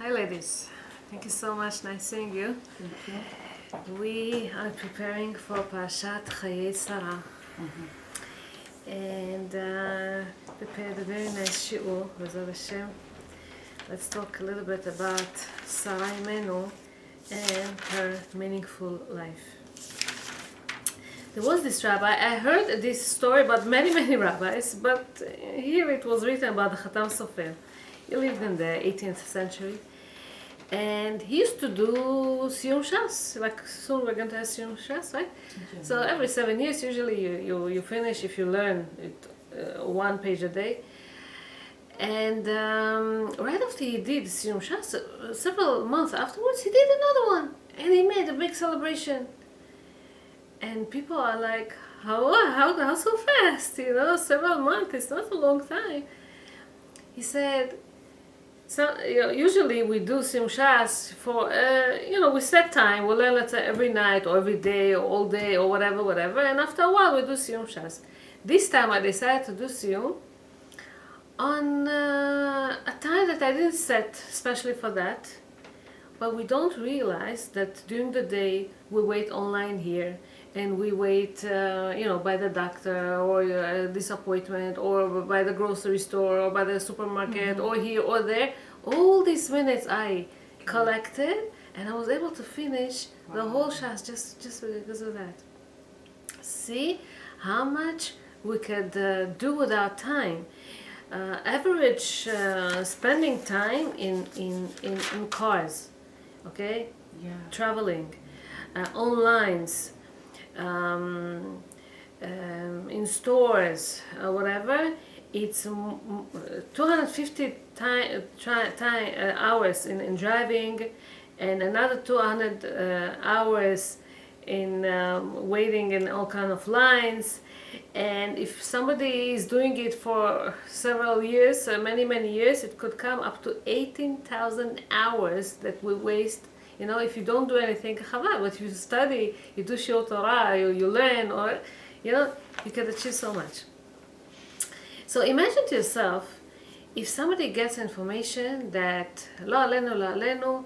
Hi ladies, thank you so much, nice seeing you. Thank you. We are preparing for Parashat Chayei Sarah. And prepared a very nice shiur, B'ezrat Hashem. Let's talk a little bit about Sarah Imenu and her meaningful life. There was this rabbi, I heard this story about many rabbis, but here it was written about the Khatam Sofer. He lived in the 18th century. And he used to do Siyum Shas, like soon we're going to have Siyum Shas, right? So every 7 years, usually you finish if you learn it, 1 page a day. And right after he did Siyum Shas, several months afterwards, he did another one. And he made a big celebration. And people are like, how so fast? You know, several months, it's not a long time. He said, so usually we do Siyum Shas for, we set time, we learn let's say every night or every day or all day or whatever, and after a while we do Siyum Shas. This time I decided to do Siyum on a time that I didn't set especially for that, but we don't realize that during the day we wait online here, and we wait, by the doctor, or this appointment, or by the grocery store, or by the supermarket, or here or there. All these minutes I collected, and I was able to finish the whole Shas just because of that. See how much we could do with our time. Average spending time in cars, okay? Yeah. Traveling, online, in stores, whatever, it's 250 hours in driving, and another 200 hours in waiting in all kind of lines. And if somebody is doing it for several years, many years, it could come up to 18,000 hours that we waste. You know, if you don't do anything, chaval, but if you study, you do Shiur Torah, you learn, or, you can achieve so much. So imagine to yourself, if somebody gets information that, lo alenu,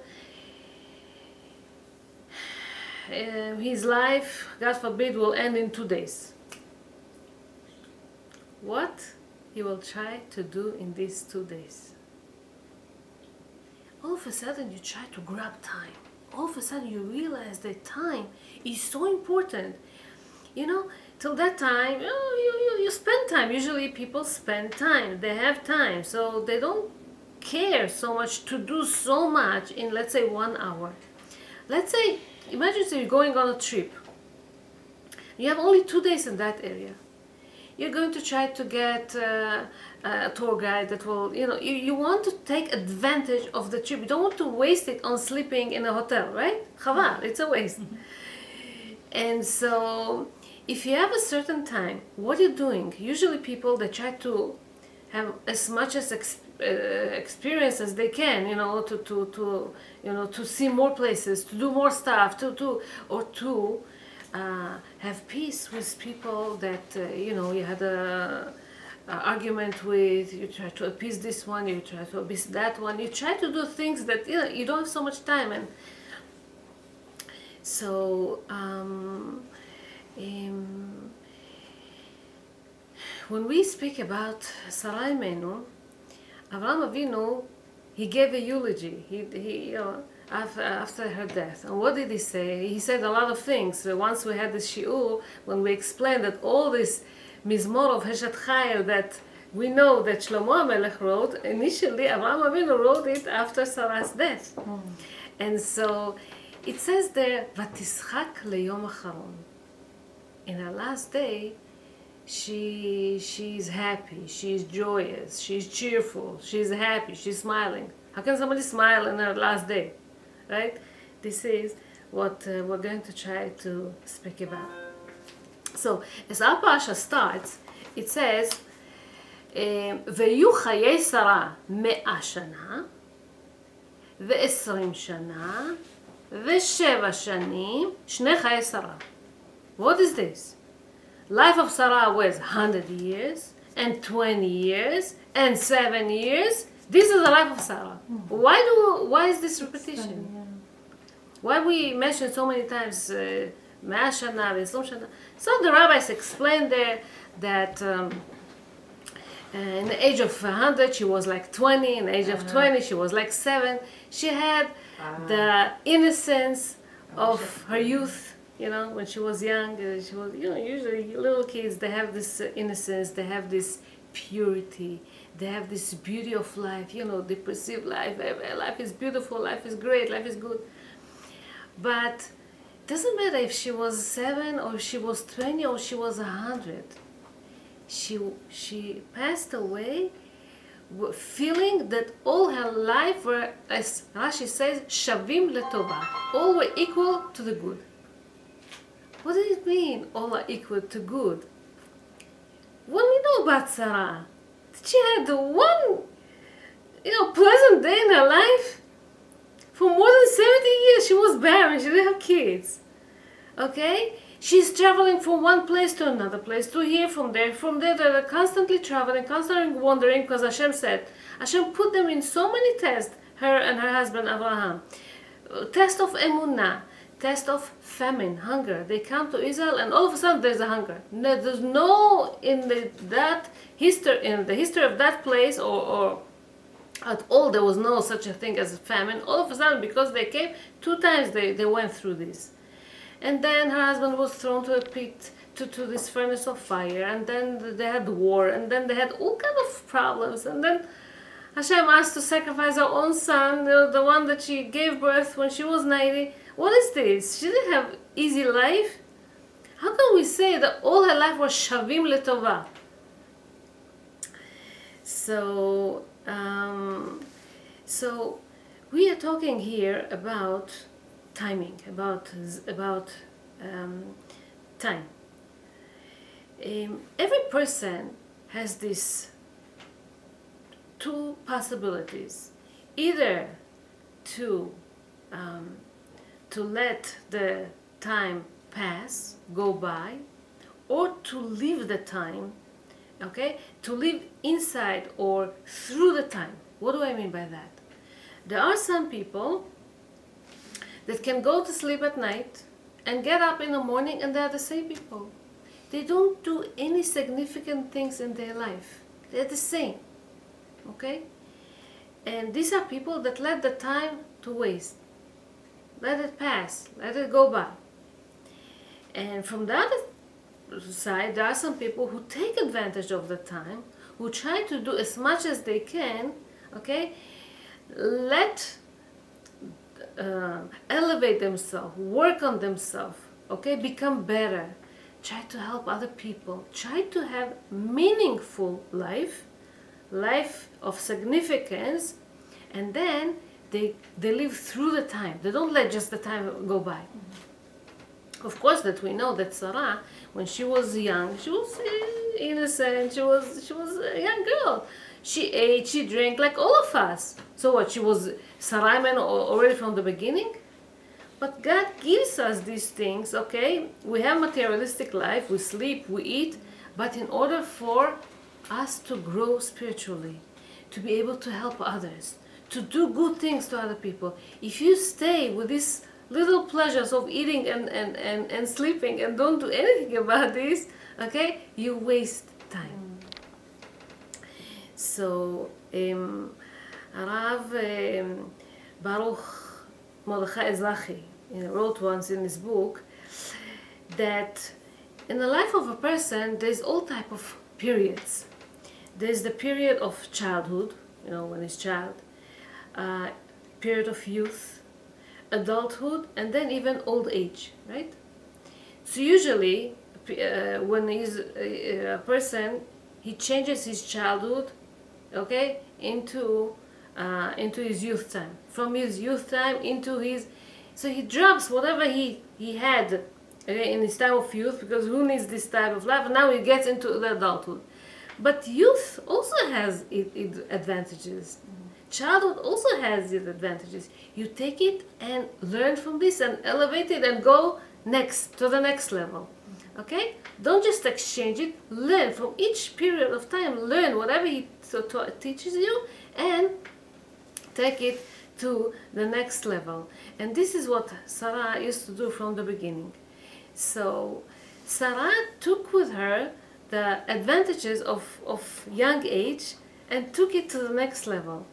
his life, God forbid, will end in 2 days. What he will try to do in these 2 days? All of a sudden you try to grab time. All of a sudden you realize that time is so important. Till that time, you spend time. Usually people spend time. They have time. So they don't care so much to do so much in, let's say, 1 hour. Let's say, imagine you're going on a trip. You have only 2 days in that area. You're going to try to get a tour guide that will, you want to take advantage of the trip. You don't want to waste it on sleeping in a hotel, right? Chaval, it's a waste. And so, if you have a certain time, what you're doing, usually people, they try to have as much as experience as they can, to see more places, to do more stuff, to have peace with people that you had a argument with. You try to appease this one, you try to appease that one, you try to do things that you don't have so much time. And so when we speak about Sarah Imenu, Avraham Avinu, he gave a eulogy. He after her death. And what did he say? He said a lot of things. Once we had the shiur, when we explained that all this mizmor of Heshet Chayil that we know that Shlomo HaMelech wrote, initially Avraham Avinu wrote it after Sarah's death. And so it says there, Vatischak leyom acharon. In her last day, she's happy, she's joyous, she's cheerful, she's happy, she's smiling. How can somebody smile in her last day? Right? This is what we're going to try to speak about. So, as our parasha starts, it says, "Veyu Chayei Sarah 100 shana, ו20 shana, ו7 shanim, Shnei Chayei Sarah." What is this? Life of Sarah was 100 years, and 20 years, and 7 years, This is the life of Sarah. Why is this repetition? Why we mention so many times 100 shana, 20 shana? So the rabbis explained there that in the age of 100 she was like 20, in the age of 20 she was like 7. She had the innocence of her youth, you know, when she was young. She was, you know, usually little kids, they have this innocence, they have this purity, they have this beauty of life, you know, they perceive life, life is beautiful, life is great, life is good. But it doesn't matter if she was 7 or she was 20 or she was 100. She passed away feeling that all her life were, as Rashi says, shavim letova. All were equal to the good. What does it mean, all are equal to good? What do we know about Sarah? She had one, you know, pleasant day in her life. For more than 70 years, she was barren. She didn't have kids. Okay? She's traveling from one place to another place, to here, from there. From there, they're constantly traveling, constantly wandering, because Hashem said, Hashem put them in so many tests, her and her husband Avraham. Test of emunah, test of famine, hunger. They come to Israel, and all of a sudden there's a hunger. No, there's no in the history of that place, or at all, there was no such a thing as a famine. All of a sudden, because they came 2 times, they went through this. And then her husband was thrown to a pit, to this furnace of fire, and then they had war, and then they had all kind of problems, and then Hashem asked to sacrifice her own son, the one that she gave birth when she was 90. What is this? She didn't have easy life. How can we say that all her life was shavim letova? So we are talking here about timing, about time. Every person has these 2 possibilities: either to let the time pass, go by, or to live the time. Okay, to live inside or through the time. What do I mean by that? There are some people that can go to sleep at night and get up in the morning, and they're the same people. They don't do any significant things in their life. They're the same. Okay? And these are people that let the time to waste. Let it pass. Let it go by. And from the other side, there are some people who take advantage of the time, who try to do as much as they can, okay? Elevate themselves, work on themselves, okay? Become better. Try to help other people. Try to have meaningful life of significance, and then they live through the time. They don't let just the time go by. Of course, that we know that Sarah, when she was young, she was innocent. She was a young girl. She ate, she drank like all of us. So what? She was Saraiman already from the beginning. But God gives us these things. Okay, we have materialistic life. We sleep, we eat. But in order for us to grow spiritually, to be able to help others, to do good things to other people, if you stay with these little pleasures of eating and sleeping and don't do anything about this, okay, you waste time. So Rav Baruch Mordechai Ezachi wrote once in his book that in the life of a person there's all type of periods. There's the period of childhood, you know, when he's child, period of youth, adulthood, and then even old age, right? So usually when he's a person, he changes his childhood, okay, into his youth time. From his youth time into his, so he drops whatever he had, okay, in his time of youth, because who needs this type of life? And now he gets into the adulthood. But youth also has its advantages. Childhood also has its advantages. You take it and learn from this and elevate it and go next to the next level. Okay? Don't just exchange it. Learn from each period of time. Learn whatever he teaches you and take it to the next level. And this is what Sarah used to do from the beginning. So Sarah took with her the advantages of young age and took it to the next level.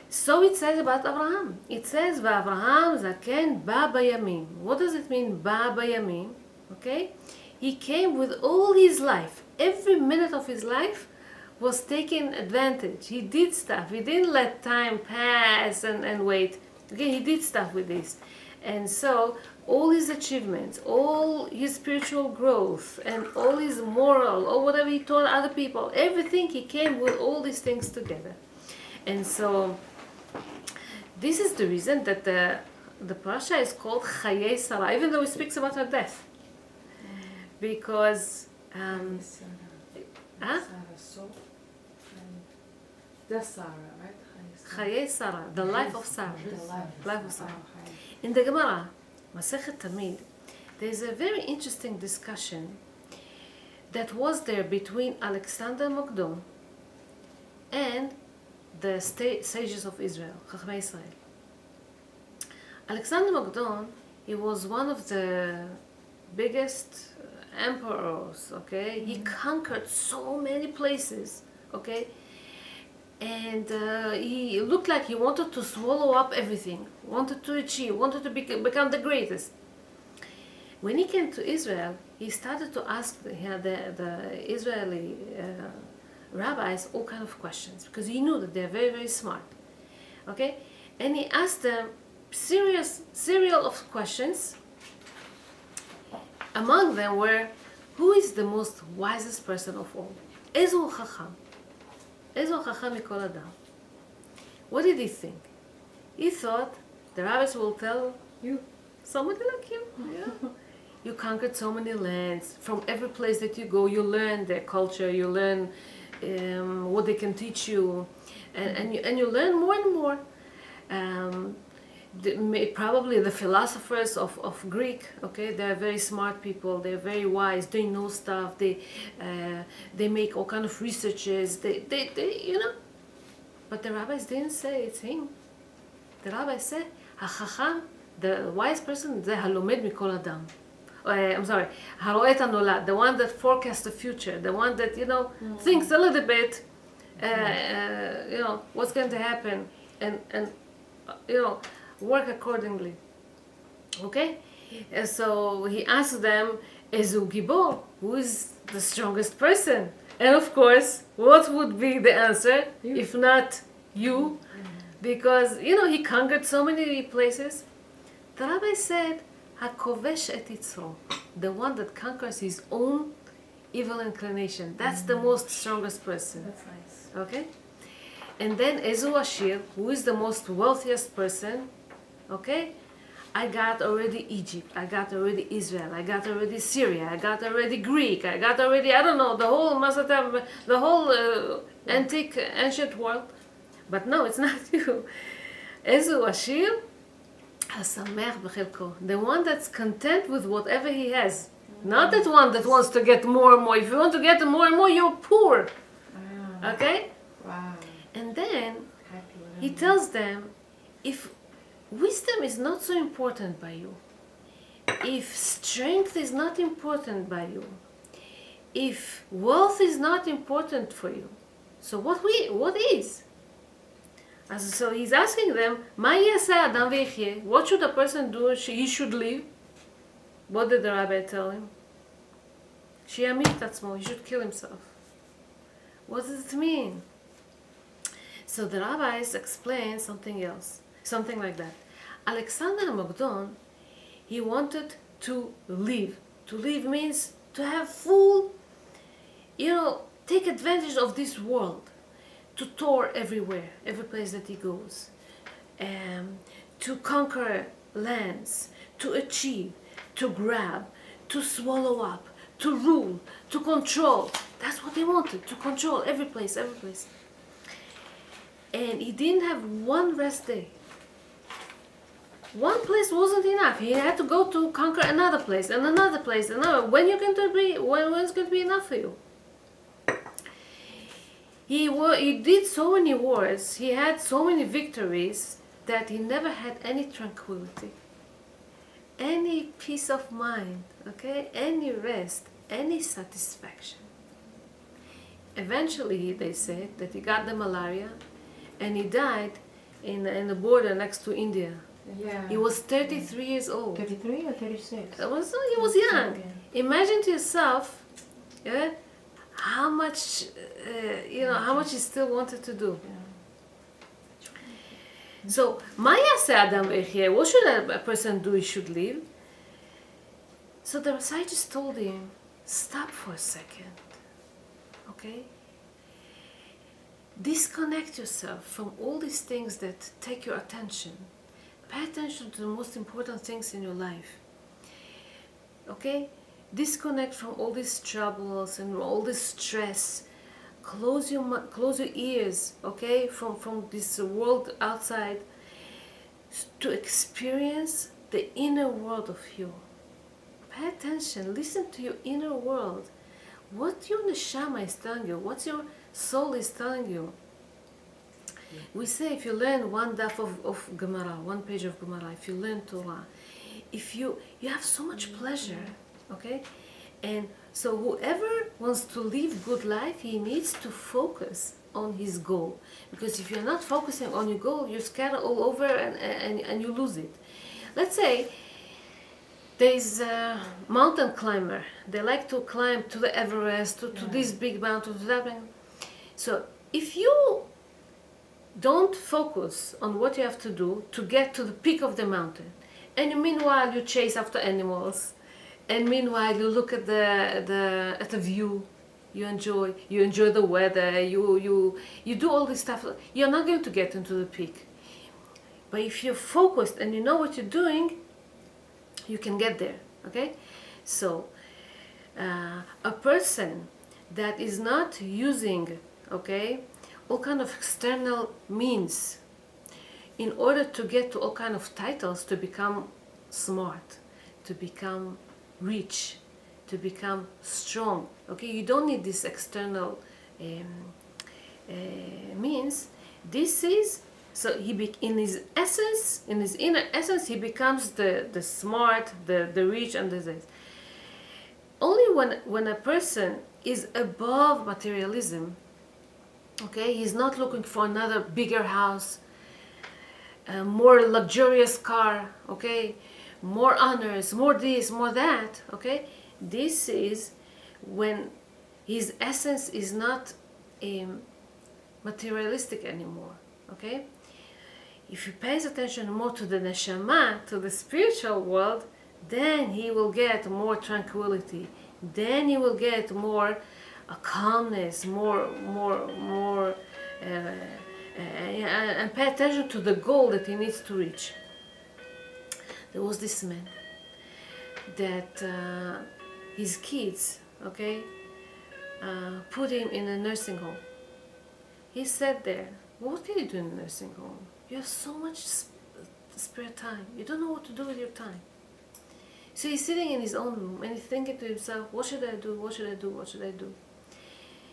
So it says about Abraham. It says, "V'Avraham zaken ba bayamim." What does it mean, ba bayamim? Okay? He came with all his life. Every minute of his life was taken advantage. He did stuff. He didn't let time pass and wait. Okay, he did stuff with this. And so all his achievements, all his spiritual growth, and all his moral, or whatever he taught other people, everything, he came with all these things together. And so this is the reason that the parasha is called Chayei Sarah, even though it speaks about her death. Because the Sarah, right? Chayei Sarah, the life of Sarah. Life of Sarah. In the Gemara, Masechet Tamid, there is a very interesting discussion that was there between Alexander Mokdon and the sages of Israel, Chachmei Israel. Alexander Mokdon, he was one of the biggest emperors, okay? He conquered so many places, okay? And he looked like he wanted to swallow up everything, wanted to achieve, wanted to become the greatest. When he came to Israel, he started to ask the Israeli rabbis all kind of questions, because he knew that they're very, very smart, okay? And he asked them serial of questions. Among them were, who is the most wisest person of all? Ezu Chacham. Ezu Chacham mikol adam. What did he think? He thought the rabbis will tell you, somebody like you. Yeah. You conquered so many lands. From every place that you go, you learn their culture, you learn what they can teach you, and you learn more and more. Probably the philosophers of Greek, okay, they're very smart people, they're very wise, they know stuff, they make all kind of researches, they you know. But the rabbis didn't say it's him. The rabbis said, HaChacham, the wise person, the halomed mikol adam. I'm sorry, haroet hanolad, the one that forecasts the future, the one that, you know, thinks a little bit, you know, what's going to happen, and you know, work accordingly. Okay? And so he asked them, Ezu Gibor, who is the strongest person? And of course, what would be the answer if not you? Because, you know, he conquered so many places. The rabbi said, HaKovesh et Yitzro, the one that conquers his own evil inclination. That's the most strongest person. That's nice. Okay? And then Ezu Ashir, who is the most wealthiest person, okay? I got already Egypt, I got already Israel, I got already Syria, I got already Greek, I got already, I don't know, the whole Masatam, the whole antique, ancient world. But no, it's not you. Ezu Ashir, HaSameach b'chelko, the one that's content with whatever he has. Not that one that wants to get more and more. If you want to get more and more, you're poor. Okay? Wow. And then he tells them, if wisdom is not so important by you, if strength is not important by you, if wealth is not important for you, so what is? So he's asking them, "Ma yaseh adam v'yichyeh?" What should a person do? He should live. What did the rabbi tell him? Sheyamit atzmo, he should kill himself. What does it mean? So the rabbis explain something else, something like that. Alexander Mokdon, he wanted to live. To live means to have full, you know, take advantage of this world, to tour everywhere, every place that he goes, to conquer lands, to achieve, to grab, to swallow up, to rule, to control. That's what he wanted, to control every place, every place. And he didn't have one rest day. one place wasn't enough. He had to go to conquer another place and another place and another. When it's going to be enough for you? He did so many wars. He had so many victories that he never had any tranquility, any peace of mind, okay, any rest, any satisfaction. Eventually, they said that he got the malaria, and he died in the border next to India. Yeah. He was 33 years old. 33 or 36? He was young. Imagine to yourself, yeah, how much, how much he still wanted to do. So, Maya said, Adam here, what should a person do? He should leave. So the scientist told him, stop for a second, okay? Disconnect yourself from all these things that take your attention. Pay attention to the most important things in your life, okay? Disconnect from all these troubles and all this stress. Close your ears, okay, from this world outside, to experience the inner world of you. Pay attention, listen to your inner world. What your neshama is telling you, what your soul is telling you. We say if you learn one daf of Gemara, one page of Gemara, if you learn Torah, if you have so much pleasure, okay? And so whoever wants to live good life, he needs to focus on his goal. Because if you're not focusing on your goal, you scatter all over and you lose it. Let's say there's a mountain climber. They like to climb to the Everest, to this big mountain, to that mountain. So if you don't focus on what you have to do to get to the peak of the mountain, and meanwhile you chase after animals, and meanwhile you look at the view, you enjoy the weather, you do all this stuff, you're not going to get into the peak. But if you're focused and you know what you're doing, you can get there, okay? So a person that is not using, okay, all kind of external means in order to get to all kind of titles, to become smart, to become rich, to become strong, okay? You don't need this external means. This is, so in his essence, in his inner essence, he becomes the smart, the rich, and the this. Only when a person is above materialism, okay, he's not looking for another bigger house, a more luxurious car, okay, more honors, more this, more that, okay? This is when his essence is not materialistic anymore, okay? If he pays attention more to the neshama, to the spiritual world, then he will get more tranquility. Then he will get more calmness, and pay attention to the goal that he needs to reach. There was this man that his kids, okay, put him in a nursing home. He sat there. What can you do in a nursing home? You have so much spare time. You don't know what to do with your time. So he's sitting in his own room and he's thinking to himself, what should I do? What should I do? What should I do?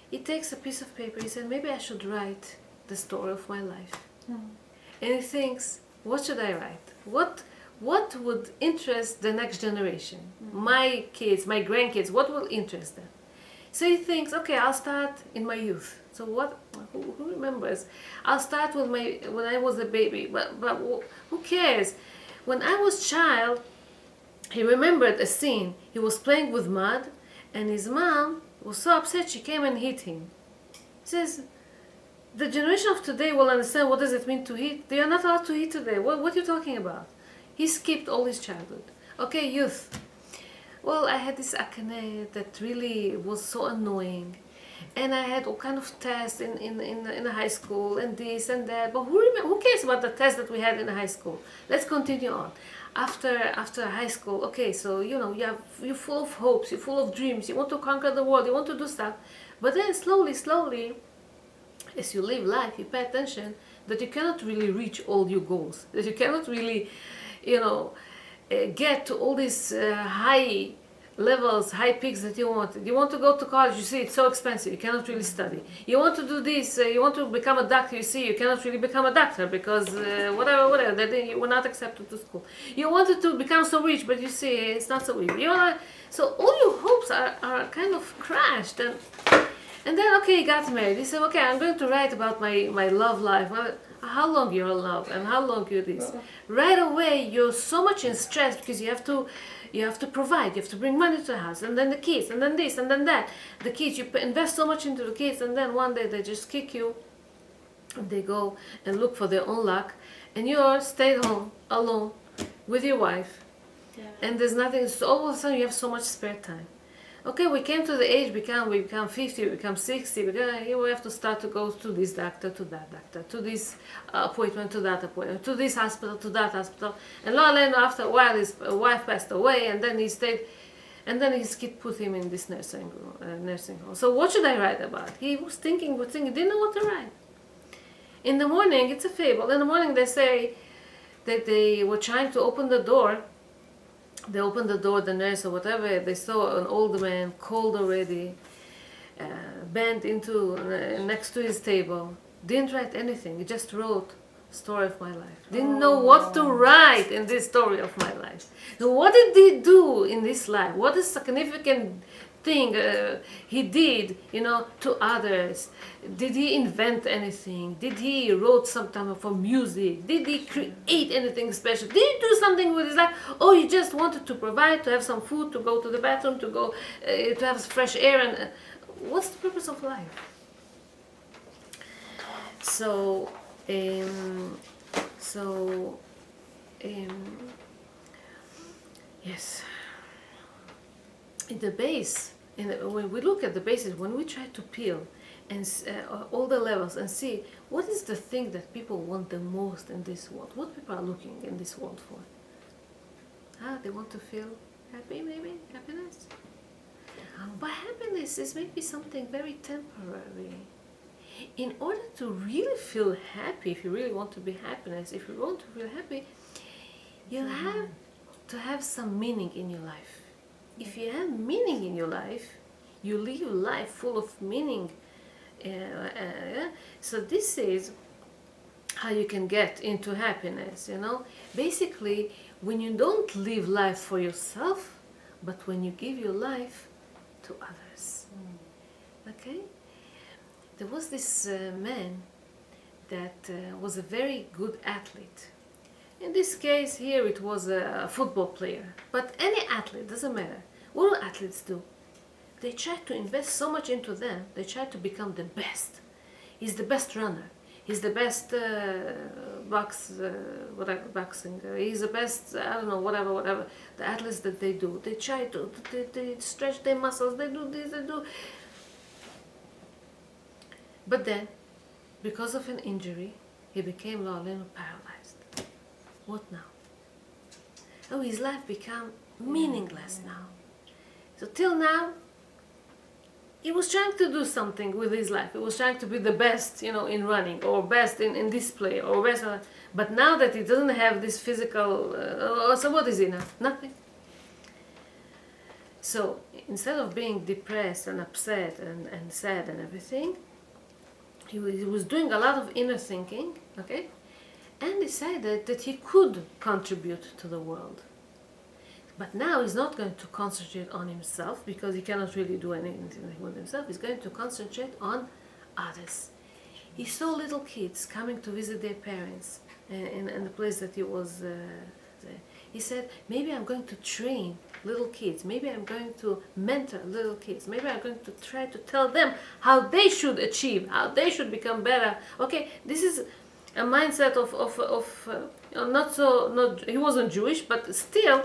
He takes a piece of paper. He said, maybe I should write the story of my life. And he thinks, what should I write? What would interest the next generation? My kids, my grandkids, what will interest them? So he thinks, okay, I'll start in my youth. So who remembers? I'll start with when I was a baby, but who cares? When I was a child, he remembered a scene. He was playing with mud, and his mom was so upset she came and hit him. He says, the generation of today will understand what does it mean to hit. They are not allowed to hit today. What are you talking about? He skipped all his childhood. Okay, youth. Well, I had this acne that really was so annoying. And I had all kind of tests in high school and this and that. But who cares about the tests that we had in high school? Let's continue on. After high school, okay, so you're full of hopes, you're full of dreams, you want to conquer the world, you want to do stuff. But then slowly, as you live life, you pay attention, that you cannot really reach all your goals, that you cannot really, get to all these high levels, high peaks that you want. You want to go to college, you see it's so expensive, you cannot really study. You want to do this, you want to become a doctor, you see you cannot really become a doctor because whatever, that you were not accepted to school. You wanted to become so rich, but you see it's not so easy. So all your hopes are kind of crashed. And then, okay, he got married. He said, okay, I'm going to write about my love life. Well, how long you're in love and how long you're this. Right away, you're so much in stress because you have to provide, you have to bring money to the house, and then the kids, and then this, and then that. The kids, you invest so much into the kids, and then one day they just kick you, and they go and look for their own luck, and you're stayed home alone with your wife, and there's nothing. So all of a sudden you have so much spare time. Okay, we came to the age, we become 50, we become 60, here we have to start to go to this doctor, to that doctor, to this appointment, to that appointment, to this hospital, to that hospital. And after a while his wife passed away, and then he stayed, and then his kid put him in this nursing home. So what should I write about? He was thinking, he didn't know what to write. In the morning, it's a fable, in the morning they say that they were trying to open the door. They opened the door, the nurse or whatever, they saw an old man, cold already, bent next to his table. Didn't write anything, he just wrote, story of my life. Didn't know what to write in this story of my life. So what did he do in this life? What is significant thing he did, to others? Did he invent anything? Did he wrote some time for music? Did he create anything special? Did he do something with his life? Oh, he just wanted to provide, to have some food, to go to the bathroom, to go to have fresh air. And what's the purpose of life? So yes, in the base, when we look at the basis, when we try to peel and all the levels and see what is the thing that people want the most in this world, what people are looking in this world for. They want to feel happy, maybe happiness. But happiness is maybe something very temporary. In order to really feel happy, if you really want to be happiness, if you want to feel happy, you have to have some meaning in your life. If you have meaning in your life, you live a life full of meaning. So this is how you can get into happiness, Basically, when you don't live life for yourself, but when you give your life to others. Okay? There was this man that was a very good athlete. In this case here it was a football player, but any athlete, doesn't matter. What do athletes do? They try to invest so much into them, they try to become the best. He's the best runner, he's the best boxing, he's the best, I don't know, whatever, the athletes that they do. They try to, they stretch their muscles, they do this, they do. But then, because of an injury, he became paralyzed. What now? Oh, his life became meaningless now. So till now, he was trying to do something with his life. He was trying to be the best, in running, or best in display, or best. But now that he doesn't have this physical, so what is he now? Nothing. So instead of being depressed and upset and sad and everything, he was doing a lot of inner thinking, okay, and decided that he could contribute to the world. But now he's not going to concentrate on himself, because he cannot really do anything with himself. He's going to concentrate on others. He saw little kids coming to visit their parents in the place that he was there. He said, maybe I'm going to train little kids. Maybe I'm going to mentor little kids. Maybe I'm going to try to tell them how they should achieve, how they should become better. Okay, this is a mindset he wasn't Jewish, but still,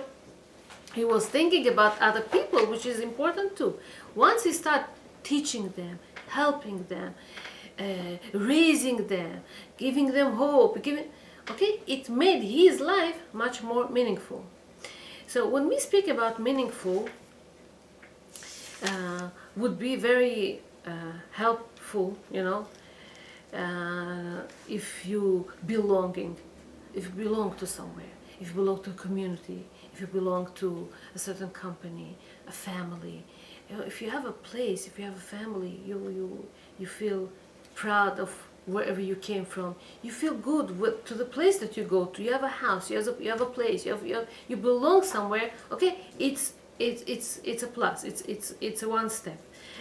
he was thinking about other people, which is important too. Once he started teaching them, helping them, raising them, giving them hope, it made his life much more meaningful. So when we speak about meaningful, would be very helpful, if you belonging, if you belong to somewhere, if you belong to a community, if you belong to a certain company, a family. You know, if you have a place, if you have a family, you feel proud of wherever you came from. You feel good to the place that you go to. You have a house, you have a place, you belong somewhere. Okay, it's a plus. It's a one step.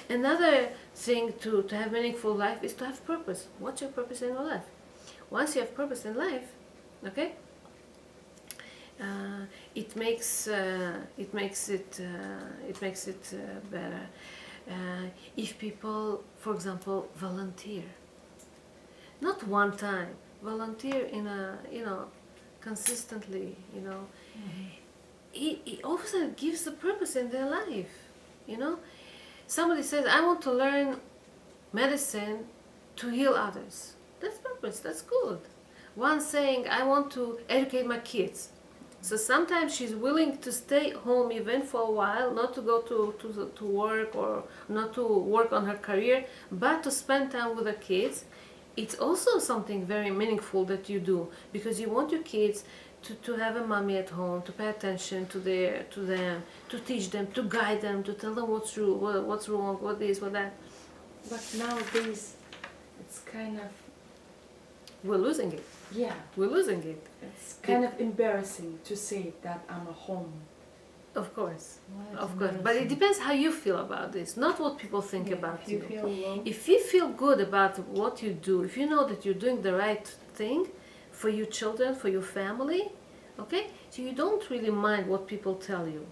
Another thing to have meaningful life is to have purpose. What's your purpose in your life? Once you have purpose in life, okay, it makes it better. If people, for example, volunteer, not one time, volunteer in a consistently, it all of a sudden gives the purpose in their life. Somebody says, I want to learn medicine to heal others. That's purpose, that's good. One saying, I want to educate my kids. So sometimes she's willing to stay home even for a while, not to go to work or not to work on her career, but to spend time with her kids. It's also something very meaningful that you do, because you want your kids to have a mommy at home, to pay attention to them, to teach them, to guide them, to tell them what's true, what's wrong, what this, what that. But nowadays, it's kind of... We're losing it. Yeah. We're losing it. It's kind of embarrassing to say that I'm a home. Of course. Well, Of course. But it depends how you feel about this, not what people think about if you. Feel low. If you feel good about what you do, if you know that you're doing the right thing for your children, for your family, okay? So you don't really mind what people tell you.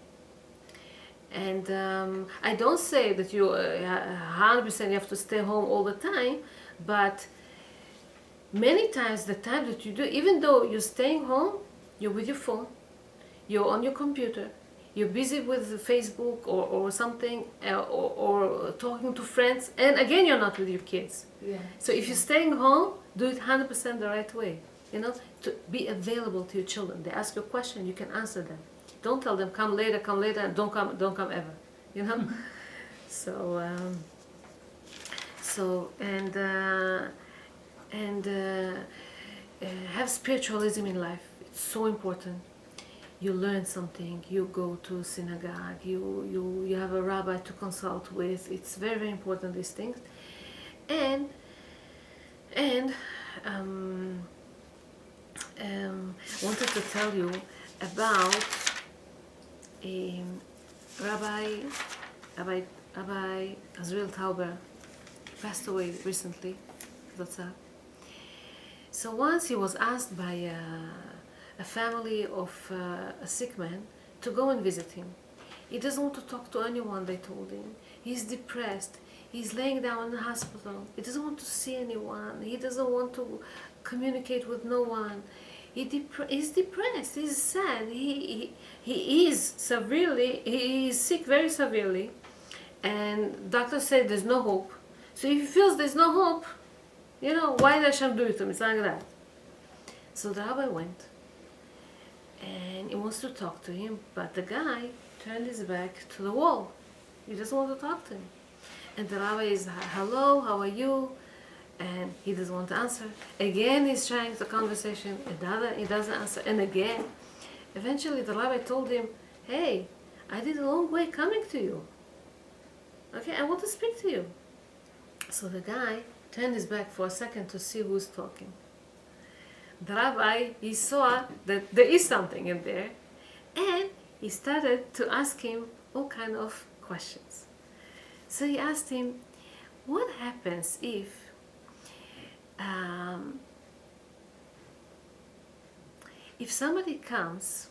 And I don't say that you 100% you have to stay home all the time, but many times the time that you do, even though you're staying home, you're with your phone, you're on your computer, you're busy with Facebook or something, or talking to friends, and again you're not with your kids. Yeah. So if you're staying home, do it 100% the right way. To be available to your children. They ask you a question, you can answer them. Don't tell them come later, and don't come ever. So have spiritualism in life. It's so important. You learn something. You go to a synagogue. You have a rabbi to consult with. It's very, very important, these things. And wanted to tell you about Rabbi Azriel Tauber, passed away recently. That's sad. So once he was asked by a family of a sick man to go and visit him. He doesn't want to talk to anyone, they told him. He's depressed. He's laying down in the hospital. He doesn't want to see anyone. He doesn't want to communicate with no one. He's depressed. He's sad. He is sick very severely. And doctors say there's no hope. So if he feels there's no hope, why did Hashem do it to him? It's like that. So the rabbi went. And he wants to talk to him, but the guy turned his back to the wall. He doesn't want to talk to him. And the rabbi is, hello, how are you? And he doesn't want to answer. Again, he's trying the conversation. He doesn't answer. And again, eventually the rabbi told him, hey, I did a long way coming to you. Okay, I want to speak to you. So the guy turned his back for a second to see who's talking. The rabbi, he saw that there is something in there, and he started to ask him all kind of questions. So he asked him, what happens if somebody comes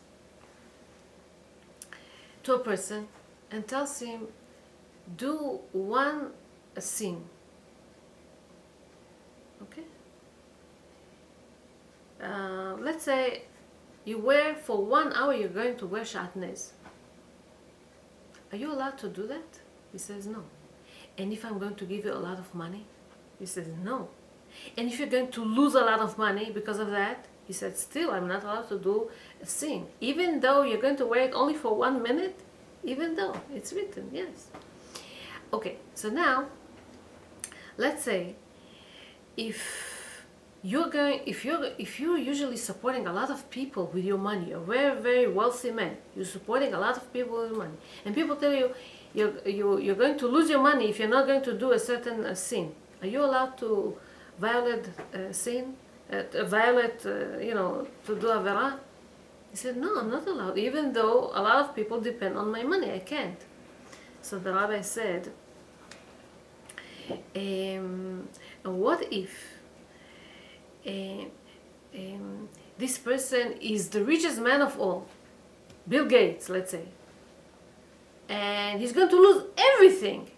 to a person and tells him, do one sin, okay? Let's say you wear for 1 hour, you're going to wear shatnez. Are you allowed to do that? He says no. And if I'm going to give you a lot of money? He says no. And if you're going to lose a lot of money because of that? He said, still, I'm not allowed to do a sin. Even though you're going to wear it only for 1 minute, even though it's written, yes. Okay, so now, let's say, if you're usually supporting a lot of people with your money, you're a very, very wealthy man, you're supporting a lot of people with money, and people tell you you're going to lose your money if you're not going to do a certain sin. Are you allowed to violate sin? To do Avraham? He said, no, I'm not allowed, even though a lot of people depend on my money, I can't. So the rabbi said, what if this person is the richest man of all, Bill Gates, let's say, and he's going to lose everything?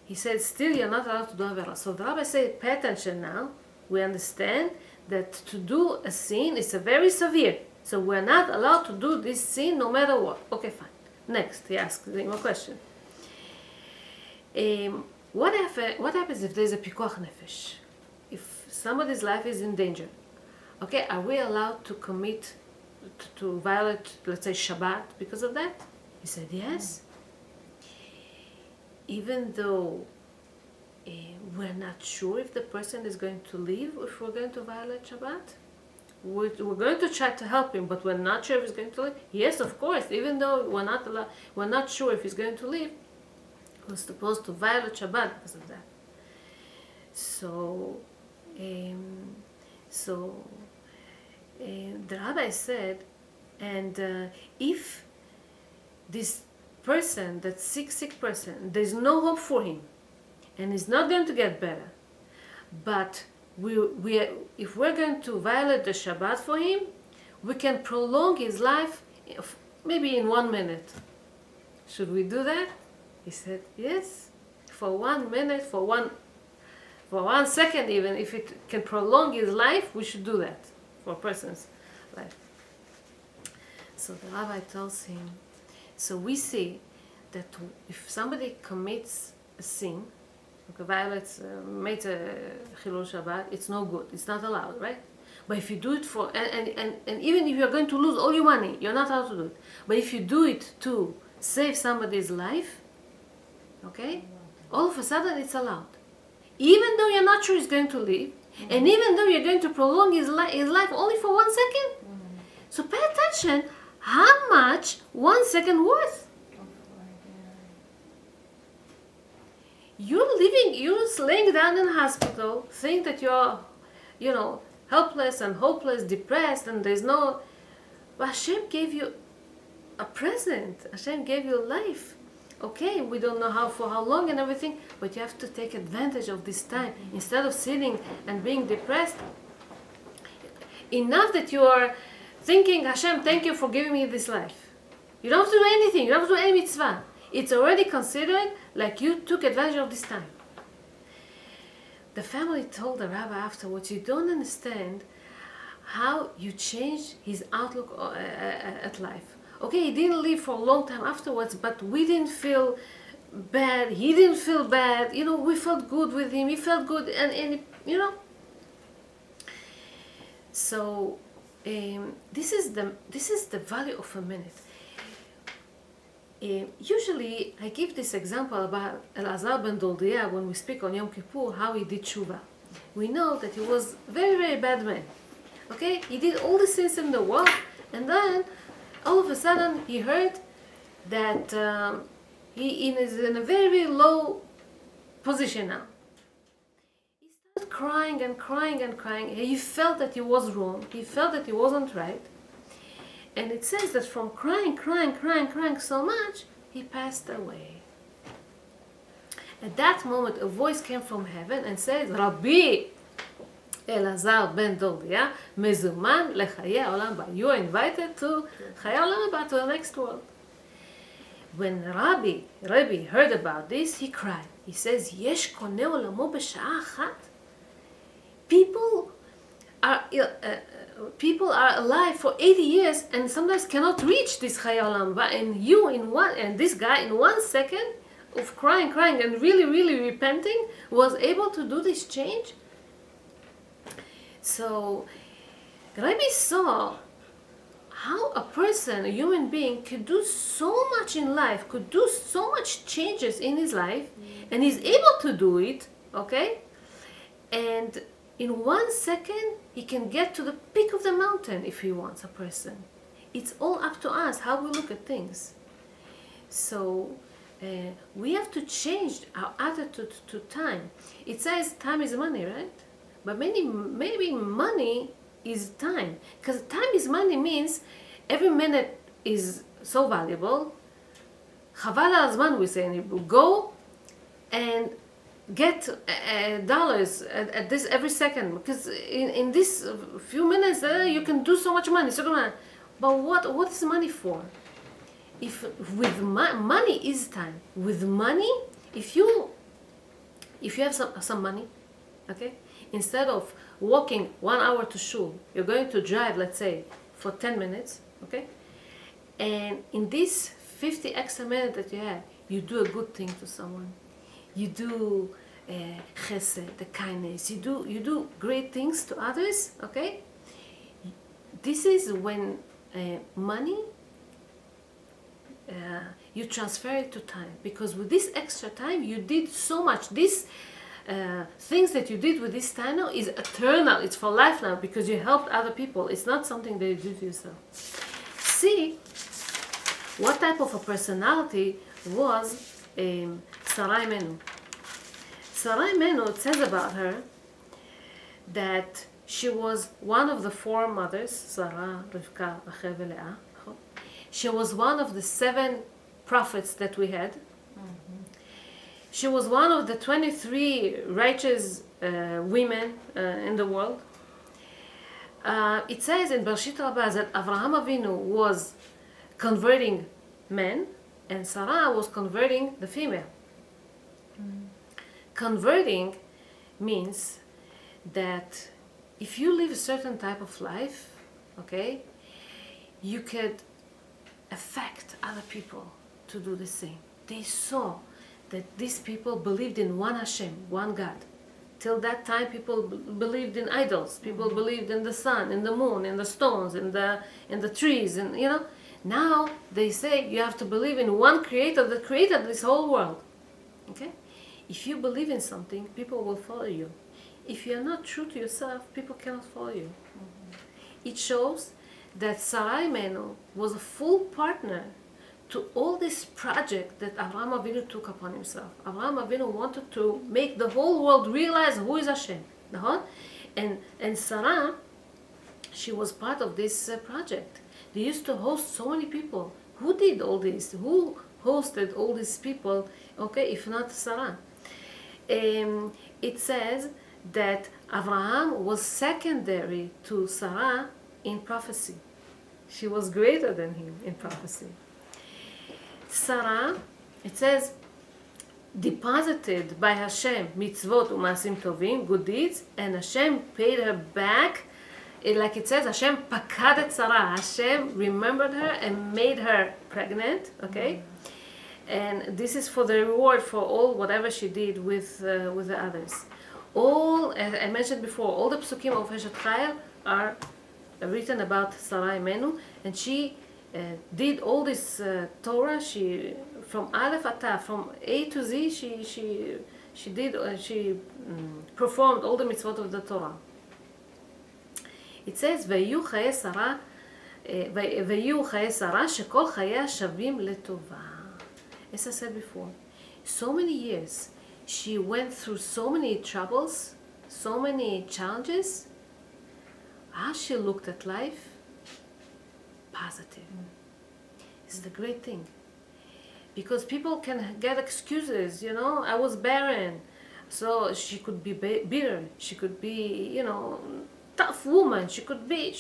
He said, still you're not allowed to do Avraham. So the rabbi said, pay attention now. We understand that to do a sin is a very severe. So we're not allowed to do this sin no matter what. Okay, fine. Next, he asked him a question. What happens if there's a pikuach nefesh? If somebody's life is in danger, okay, are we allowed to commit, to violate, let's say, Shabbat because of that? He said, yes. Even though we're not sure if the person is going to leave, if we're going to violate Shabbat, we're going to try to help him, but we're not sure if he's going to leave. Yes, of course. Even though we're not sure if he's going to leave, we're supposed to violate Shabbat because of that. So, the rabbi said, and if this person, that sick person, there's no hope for him, and he's not going to get better, but if we're going to violate the Shabbat for him, we can prolong his life maybe in 1 minute. Should we do that? He said, yes. For 1 minute, for one second even, if it can prolong his life, we should do that for a person's life. So the rabbi tells him, so we see that if somebody commits a sin, violates, makes a Chilul Shabbat, it's no good. It's not allowed, right? But if you do it for, and even if you're going to lose all your money, you're not allowed to do it. But if you do it to save somebody's life, okay, all of a sudden it's allowed. Even though you're not sure he's going to live, and even though you're going to prolong his life only for 1 second. So pay attention, how much 1 second worth? You're laying down in a hospital, think that you're, helpless and hopeless, depressed, and there's no... But Hashem gave you a present. Hashem gave you life. Okay, we don't know for how long and everything, but you have to take advantage of this time. Instead of sitting and being depressed, enough that you are thinking, Hashem, thank you for giving me this life. You don't have to do anything. You don't have to do any mitzvah. It's already considered like you took advantage of this time. The family told the rabbi afterwards, you don't understand how you changed his outlook at life. Okay, he didn't live for a long time afterwards, but we didn't feel bad. He didn't feel bad. We felt good with him. He felt good, and. So this is the value of a minute. Usually, I give this example about Elazar ben Doldiah when we speak on Yom Kippur, how he did tshuva. We know that he was a very, very bad man. Okay, he did all the sins in the world, and then all of a sudden he heard that he is in a very, very low position now. He started crying and crying and crying. He felt that he was wrong. He felt that he wasn't right. And it says that from crying so much, he passed away. At that moment, a voice came from heaven and said, Rabbi Elazar ben Doldiah, mezuman lechayei olam haba. You are invited to chayei olam haba, to the next world. When Rabbi heard about this, he cried. He says, Yesh koneh olamo b'sha'a achat. People are alive for 80 years and sometimes cannot reach this chayei olam haba, and this guy in 1 second of crying and really, really repenting was able to do this change. So Rabbi saw how a person, a human being, could do so much in life, could do so much changes in his life, and he's able to do it, okay? And in 1 second, he can get to the peak of the mountain if he wants, a person. It's all up to us how we look at things. So we have to change our attitude to time. It says time is money, right? But maybe money is time. Because time is money means every minute is so valuable. Chaval al hazman, we say in Hebrew. Go and get dollars at this every second, because in this few minutes you can do so much money. But what is money for? If with money is time. With money, if you have some money, okay, instead of walking 1 hour to shul, you're going to drive, let's say, for 10 minutes, okay, and in this 50 extra minutes that you have, you do a good thing to someone. You do chesed, the kindness. You do great things to others. Okay. This is when money you transfer it to time, because with this extra time you did so much. These things that you did with this time now is eternal. It's for life now, because you helped other people. It's not something that you do to yourself. See what type of a personality was Sarah Imenu. Sarah Imenu, it says about her that she was one of the 4 mothers, Sarah, Rivka, Rachel, and Leah. She was one of the 7 prophets that we had. She was one of the 23 righteous women in the world. It says in Parashat Rabbah that Avraham Avinu was converting men, and Sarah was converting the female. Converting means that if you live a certain type of life, okay, you could affect other people to do the same. They saw that these people believed in one Hashem, one God. Till that time, people believed in idols. People believed in the sun, in the moon, in the stones, in the trees, and you know. Now they say you have to believe in one Creator that created this whole world. Okay? If you believe in something, people will follow you. If you are not true to yourself, people cannot follow you. It shows that Sarah Imenu was a full partner to all this project that Avraham Avinu took upon himself. Avraham Avinu wanted to make the whole world realize who is Hashem. And Sarah, she was part of this project. They used to host so many people. Who did all this? Who hosted all these people? Okay, if not Sarah. It says that Avraham was secondary to Sarah in prophecy. She was greater than him in prophecy. Sarah, it says, deposited by Hashem mitzvot u'masim tovim, good deeds, and Hashem paid her back. Like it says, Hashem pakad et Sarah. Hashem remembered her and made her pregnant. Okay, and this is for the reward for all whatever she did with the others. All, as I mentioned before, all the psukim of Parashat Chayei are written about Sarah Imenu, and she did all this Torah. She, from Aleph Ataf, from A to Z, she performed all the mitzvot of the Torah. It says, "Vayu chayei Sarah, shekol chayei shavim letova." As I said before, so many years she went through so many troubles, so many challenges. How she looked at life, positive. This is the great thing. Because people can get excuses, you know, I was barren. So she could be bitter, she could be, you know, tough woman, she could be.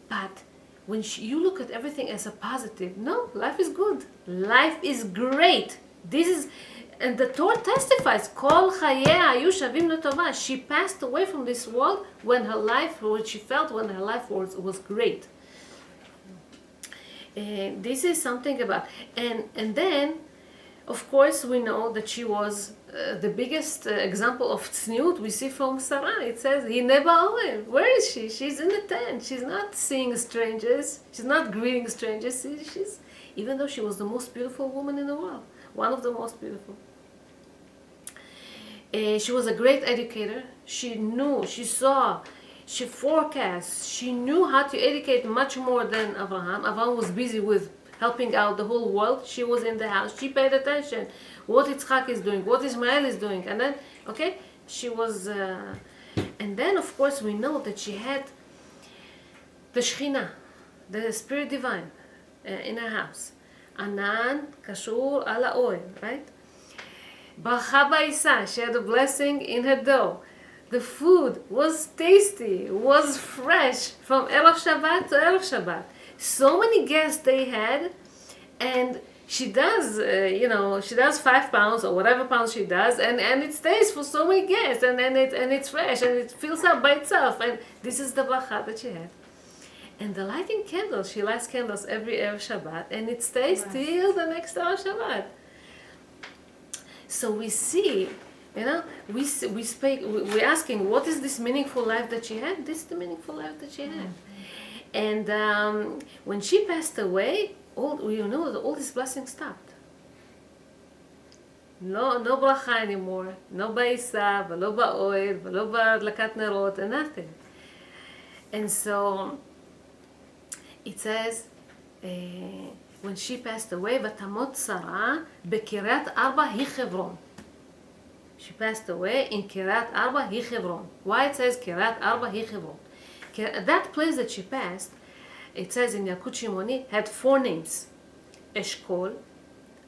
But when you look at everything as a positive, no, life is good. Life is great. This is, and the Torah testifies, Kol chayei hayu shavim letova. She passed away from this world when her life, what she felt when her life was great. This is something about, and then, of course, we know that she was the biggest example of tzniut we see from Sarah. It says, Hine ba'oel. Where is she? She's in the tent. She's not seeing strangers. She's not greeting strangers. She's, even though she was the most beautiful woman in the world, one of the most beautiful. She was a great educator. She knew, she saw, she forecast. She knew how to educate much more than Avraham. Avraham was busy with helping out the whole world. She was in the house. She paid attention what Yitzchak is doing, what Ismael is doing, and then she was. And then of course we know that she had the Shekhinah, the Spirit Divine, in her house. Anan kashur ala oil, right? Barcha ba'isa, she had a blessing in her dough. The food was tasty, was fresh from Erev Shabbat to Erev Shabbat. So many guests they had, and she does, she does 5 pounds or whatever pounds she does, and it stays for so many guests, and it's fresh, and it fills up by itself, and this is the bracha that she had. And the lighting candles, she lights candles every Erev Shabbat, and it stays till the next Erev Shabbat. So we see, we're asking, what is this meaningful life that she had? This is the meaningful life that she had. And when she passed away, all this blessing stopped. No bracha anymore, no ba'isa, v'lo ba'oil, v'lo b'adlakat nerot, and nothing. And so it says, when she passed away, ותמות שרה בקריית ארבע היא חברון. She passed away in קריית ארבע היא חברון. Why it says קריית ארבע היא חברון? That place that she passed, it says in Yalkut Shimoni, had 4 names. Eshkol,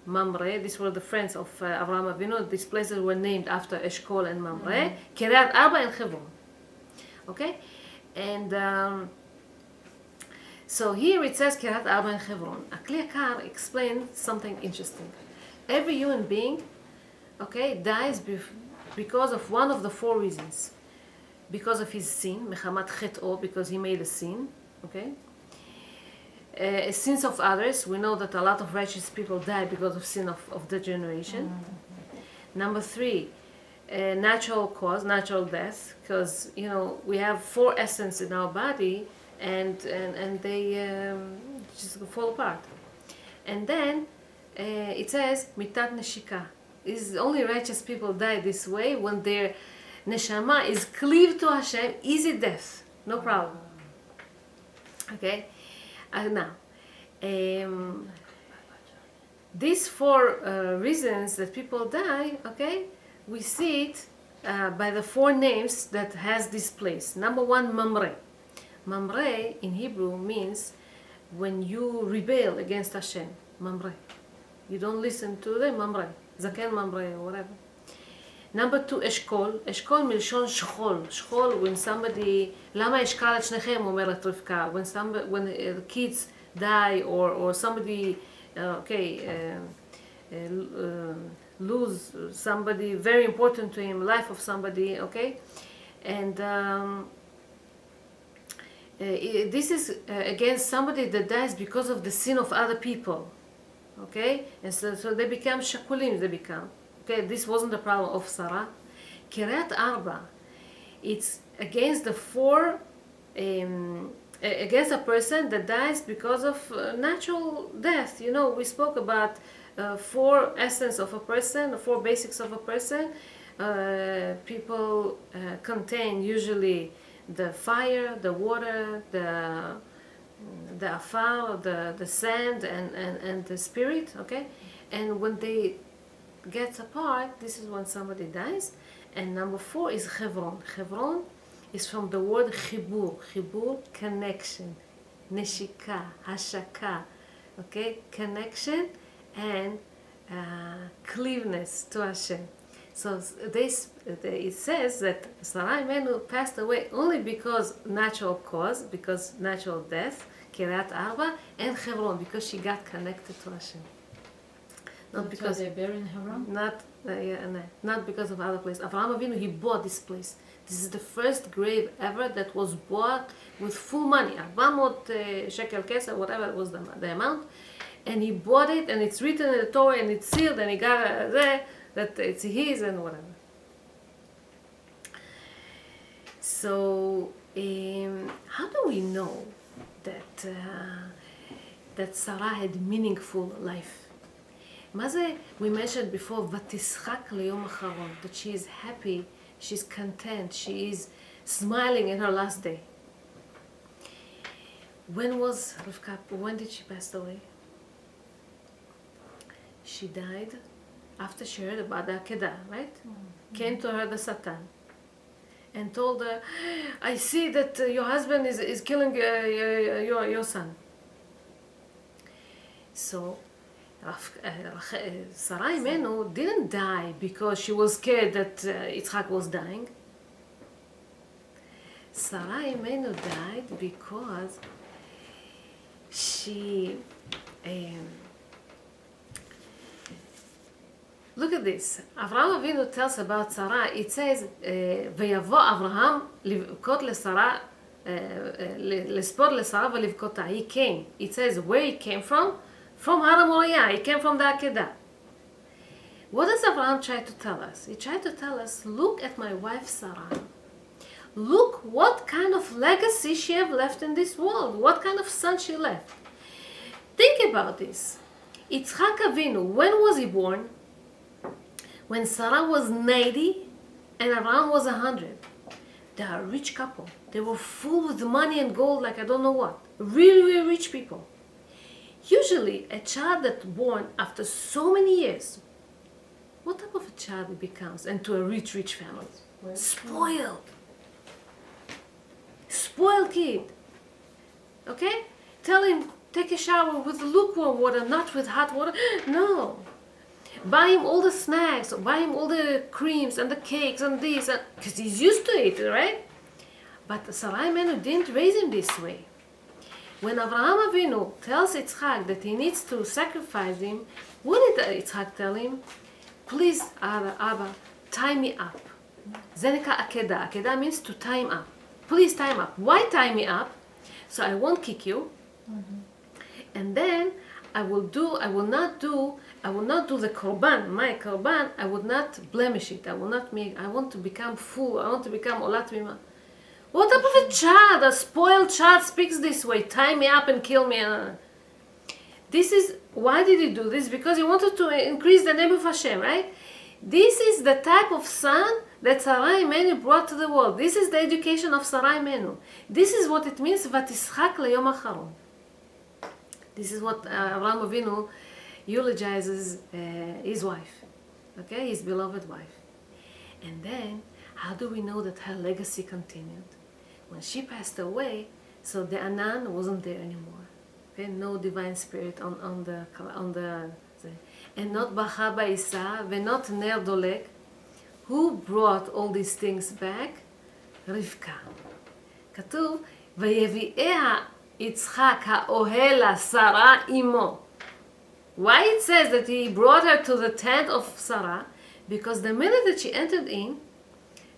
Mamre, these were the friends of Avraham Avinu. These places were named after Eshkol and Mamre. Kiryat Arba and Hebron. Okay? And so here it says Kiryat Arba and Hebron. Akli Akar explained something interesting. Every human being, dies because of one of the 4 reasons. Because of his sin, Mechamat Chet'o, because he made a sin, sins of others. We know that a lot of righteous people die because of sin of the generation. Number 3, natural cause, natural death, because we have 4 essence in our body, and they just fall apart. And then it says mitat neshika. Is only righteous people die this way when their neshama is cleaved to Hashem, easy death, no problem. Okay, now these 4 reasons that people die, we see it by the 4 names that has this place. Number 1, Mamre. Mamre in Hebrew means when you rebel against Hashem. Mamre, you don't listen to the Mamre, Zaken Mamre or whatever. Number 2, אשכול. אשכול מלשון שכול. שכול, when somebody, למה אשכל את שניכם, אומרת רבקה. When the kids die or somebody, lose somebody very important to him, life of somebody, and this is against somebody that dies because of the sin of other people, and so they become shakulim, they become. This wasn't the problem of Sarah. Kiryat Arba, it's against the 4, against a person that dies because of natural death. We spoke about 4 essence of a person, 4 basics of a person. People contain usually the fire, the water, the afar, the sand, and the spirit. And when they gets apart, this is when somebody dies. And number 4 is Hebron. Hebron is from the word chibur. Chibur, connection. Neshika, hashaka. Connection and cleaveness to Hashem. So it says that Sarah Imenu passed away only because natural cause, because natural death, Kiryat Arba, and Hebron, because she got connected to Hashem. Not because they bury in Hebron? Not because of other place. Avraham Avinu, he bought this place. This is the first grave ever that was bought with full money, 400 shekel kesef, whatever was the amount, and he bought it, and it's written in the Torah, and it's sealed, and he got there that it's his and whatever. So how do we know that Sarah had meaningful life? מה זה, we mentioned before, ותשחק ליום אחרון, that she is happy, she's content, she is smiling in her last day. When was Rivka, when did she pass away? She died after she heard about the Akedah, right? Came to her the Satan and told her, I see that your husband is killing your son. So Sarah Imenu didn't die because she was scared that Yitzchak was dying. Sarah Imenu died because she look at this. Avraham Avinu tells about Sarah. It says, ויבוא אברהם לבכות לשרה, לספוד לשרה ולבכותה. He came. It says where he came from? From Har Moriah. He came from the Akedah. What does Avraham try to tell us? He tried to tell us, look at my wife Sarah. Look what kind of legacy she have left in this world. What kind of son she left. Think about this. Yitzchak Avinu, when was he born? When Sarah was 90 and Abraham was 100. They are a rich couple. They were full with money and gold like I don't know what. Really, really rich people. Usually, a child that's born after so many years, what type of a child it becomes? And to a rich, rich family? Spoiled. Spoiled kid. Okay? Tell him, take a shower with lukewarm water, not with hot water. No. Buy him all the snacks, buy him all the creams and the cakes and this, because he's used to it, right? But Sarah Imenu didn't raise him this way. When Avraham Avinu tells Yitzchak that he needs to sacrifice him, what did Yitzchak tell him? Please, Abba, tie me up. זה נקרא עקדה. עקדה means to tie him up. Please tie him up. Why tie me up? So I won't kick you. And then I will not do the korban, my korban, I would not blemish it. I want to become full. I want to become olat mima. What type of a child, a spoiled child speaks this way? Tie me up and kill me. Why did he do this? Because he wanted to increase the name of Hashem, right? This is the type of son that Sarah Imenu brought to the world. This is the education of Sarah Imenu. This is what it means, ותשחק ליום אחרון. This is what Avraham Avinu eulogizes his wife, okay, his beloved wife. And then, how do we know that her legacy continued? When she passed away, so the Anan wasn't there anymore. Okay, no divine spirit on the and not Bacha Ba'isa, and not Ner Dolek. Who brought all these things back? Rivka. כתוב, ויביאיה יצחק האוהל לשרה עמו. Why it says that he brought her to the tent of Sarah? Because the minute that she entered in,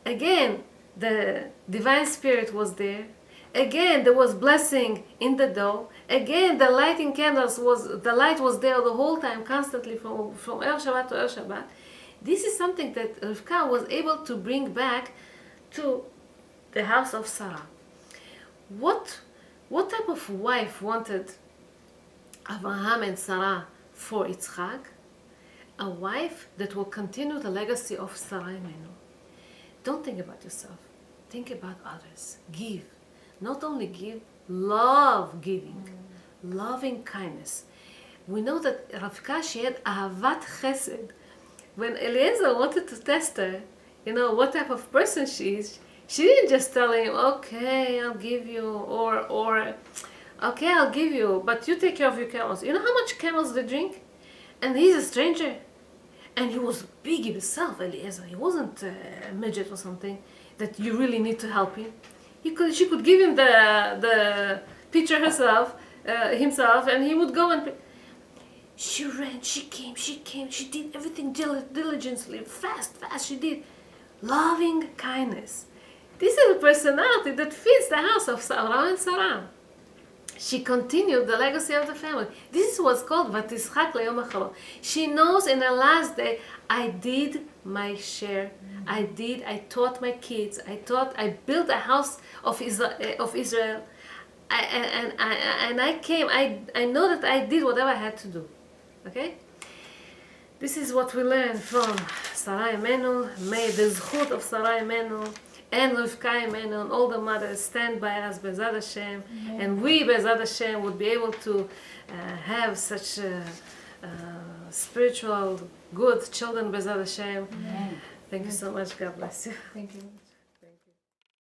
again, the divine spirit was there. Again, there was blessing in the door. Again, the lighting candles the light was there the whole time, constantly from Erev Shabbat to Erev Shabbat. This is something that Rivka was able to bring back to the house of Sarah. What type of wife wanted Avraham and Sarah for Yitzchak? A wife that will continue the legacy of Sarah Imenu. Don't think about yourself. Think about others. Give. Not only give, love giving. Loving kindness. We know that Rivka, she had ahavat chesed. When Eliezer wanted to test her, what type of person she is, she didn't just tell him, okay, I'll give you, or okay, I'll give you, but you take care of your camels. You know how much camels they drink? And he's a stranger. And he was big himself, Eliezer. He wasn't a midget or something that you really need to help him. She could give him the pitcher himself, and he would go and... She ran, she came, she did everything diligently, fast, she did. Loving kindness. This is a personality that fits the house of Sarah and Sarah. She continued the legacy of the family. This is what's called ותשחק ליום אחרון. She knows in her last day, I did my share. I taught my kids. I built a house of Israel. I know that I did whatever I had to do. Okay? This is what we learn from Sarah Imenu. May the zchut of Sarah Imenu and Rivka Imenu and all the mothers stand by us, Bezat Hashem, and we, Bezat Hashem, would be able to have such spiritual, good children, Bezat Hashem. Thank you so much. God bless you. Thank you.